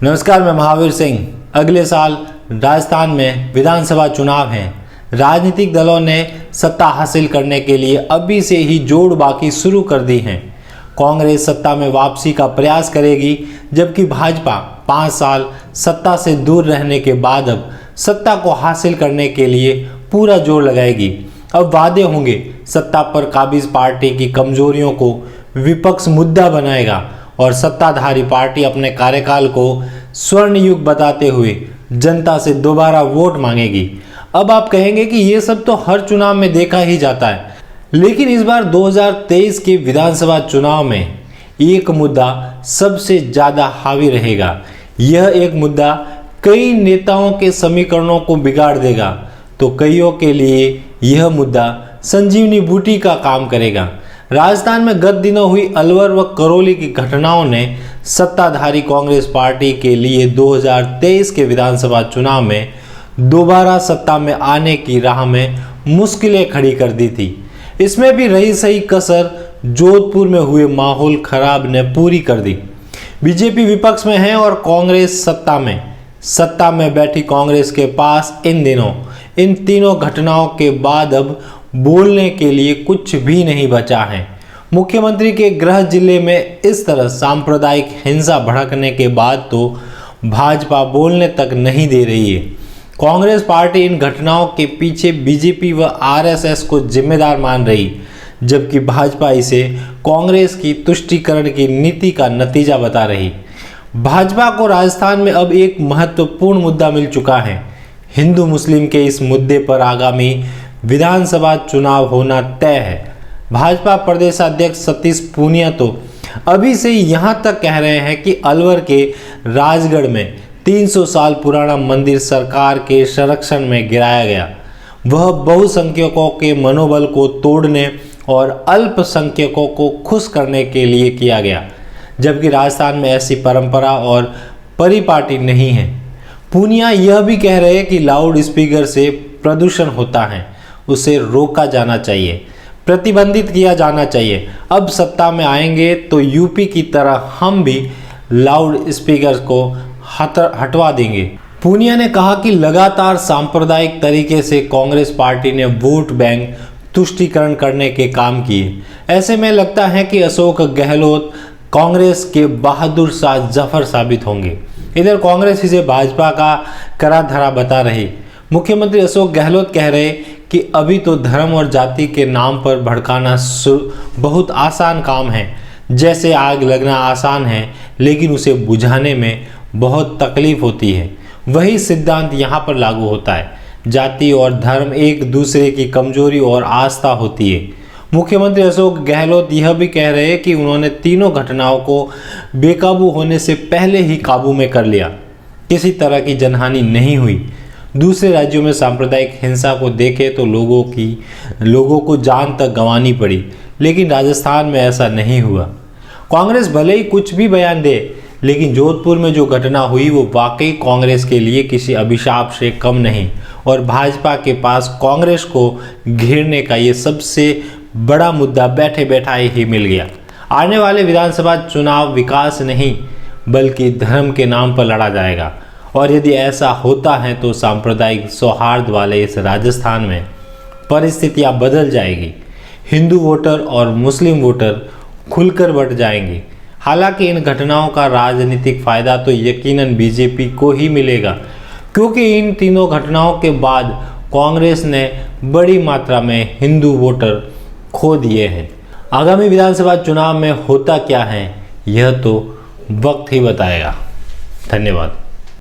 नमस्कार, मैं महावीर सिंह। अगले साल राजस्थान में विधानसभा चुनाव हैं। राजनीतिक दलों ने सत्ता हासिल करने के लिए अभी से ही जोड़ बाकी शुरू कर दी हैं। कांग्रेस सत्ता में वापसी का प्रयास करेगी, जबकि भाजपा 5 साल सत्ता से दूर रहने के बाद अब सत्ता को हासिल करने के लिए पूरा जोर लगाएगी। अब वादे होंगे, सत्ता पर काबिज पार्टी की कमजोरियों को विपक्ष मुद्दा बनाएगा और सत्ताधारी पार्टी अपने कार्यकाल को स्वर्ण युग बताते हुए जनता से दोबारा वोट मांगेगी। अब आप कहेंगे कि ये सब तो हर चुनाव में देखा ही जाता है, लेकिन इस बार 2023 के विधानसभा चुनाव में एक मुद्दा सबसे ज्यादा हावी रहेगा। यह एक मुद्दा कई नेताओं के समीकरणों को बिगाड़ देगा, तो कईयों के लिए यह मुद्दा संजीवनी बूटी का काम करेगा। राजस्थान में गत दिनों हुई अलवर व करौली की घटनाओं ने सत्ताधारी कांग्रेस पार्टी के लिए 2023 के विधानसभा चुनाव में दोबारा सत्ता में आने की राह में मुश्किलें खड़ी कर दी थी। इसमें भी रही सही कसर जोधपुर में हुए माहौल खराब ने पूरी कर दी। बीजेपी विपक्ष में है और कांग्रेस सत्ता में बैठी कांग्रेस के पास इन दिनों इन तीनों घटनाओं के बाद अब बोलने के लिए कुछ भी नहीं बचा है। मुख्यमंत्री के गृह जिले में इस तरह सांप्रदायिक हिंसा भड़कने के बाद तो भाजपा बोलने तक नहीं दे रही है। कांग्रेस पार्टी इन घटनाओं के पीछे बीजेपी व आरएसएस को जिम्मेदार मान रही, जबकि भाजपा इसे कांग्रेस की तुष्टीकरण की नीति का नतीजा बता रही। भाजपा को राजस्थान में अब एक महत्वपूर्ण मुद्दा मिल चुका है। हिंदू मुस्लिम के इस मुद्दे पर आगामी विधानसभा चुनाव होना तय है। भाजपा प्रदेशाध्यक्ष सतीश पूनिया तो अभी से यहां तक कह रहे हैं कि अलवर के राजगढ़ में 300 साल पुराना मंदिर सरकार के संरक्षण में गिराया गया। वह बहुसंख्यकों के मनोबल को तोड़ने और अल्पसंख्यकों को खुश करने के लिए किया गया, जबकि राजस्थान में ऐसी परंपरा और परिपाटी नहीं है। पूनिया यह भी कह रहे हैं कि लाउड स्पीकर से प्रदूषण होता है, उसे रोका जाना चाहिए, प्रतिबंधित किया जाना चाहिए। अब सत्ता में आएंगे तो यूपी की तरह हम भी लाउड स्पीकर को हटवा देंगे। पूनिया ने कहा कि लगातार सांप्रदायिक तरीके से कांग्रेस पार्टी ने वोट बैंक तुष्टीकरण करने के काम किए। ऐसे में लगता है कि अशोक गहलोत कांग्रेस के बहादुर शाह जफर साबित होंगे। इधर कांग्रेस इसे भाजपा का करा धरा बता रही। मुख्यमंत्री अशोक गहलोत कह रहे कि अभी तो धर्म और जाति के नाम पर भड़काना बहुत आसान काम है। जैसे आग लगना आसान है, लेकिन उसे बुझाने में बहुत तकलीफ होती है। वही सिद्धांत यहाँ पर लागू होता है। जाति और धर्म एक दूसरे की कमजोरी और आस्था होती है। मुख्यमंत्री अशोक गहलोत यह भी कह रहे हैं कि उन्होंने तीनों घटनाओं को बेकाबू होने से पहले ही काबू में कर लिया। किसी तरह की जनहानि नहीं हुई। दूसरे राज्यों में सांप्रदायिक हिंसा को देखे तो लोगों को जान तक गंवानी पड़ी, लेकिन राजस्थान में ऐसा नहीं हुआ। कांग्रेस भले ही कुछ भी बयान दे, लेकिन जोधपुर में जो घटना हुई वो वाकई कांग्रेस के लिए किसी अभिशाप से कम नहीं, और भाजपा के पास कांग्रेस को घेरने का ये सबसे बड़ा मुद्दा बैठे बैठाए ही मिल गया। आने वाले विधानसभा चुनाव विकास नहीं बल्कि धर्म के नाम पर लड़ा जाएगा, और यदि ऐसा होता है तो सांप्रदायिक सौहार्द वाले इस राजस्थान में परिस्थितियां बदल जाएगी। हिंदू वोटर और मुस्लिम वोटर खुलकर बंट जाएंगे। हालांकि इन घटनाओं का राजनीतिक फायदा तो यकीनन बीजेपी को ही मिलेगा, क्योंकि इन तीनों घटनाओं के बाद कांग्रेस ने बड़ी मात्रा में हिंदू वोटर खो दिए हैं। आगामी विधानसभा चुनाव में होता क्या है, यह तो वक्त ही बताएगा। धन्यवाद।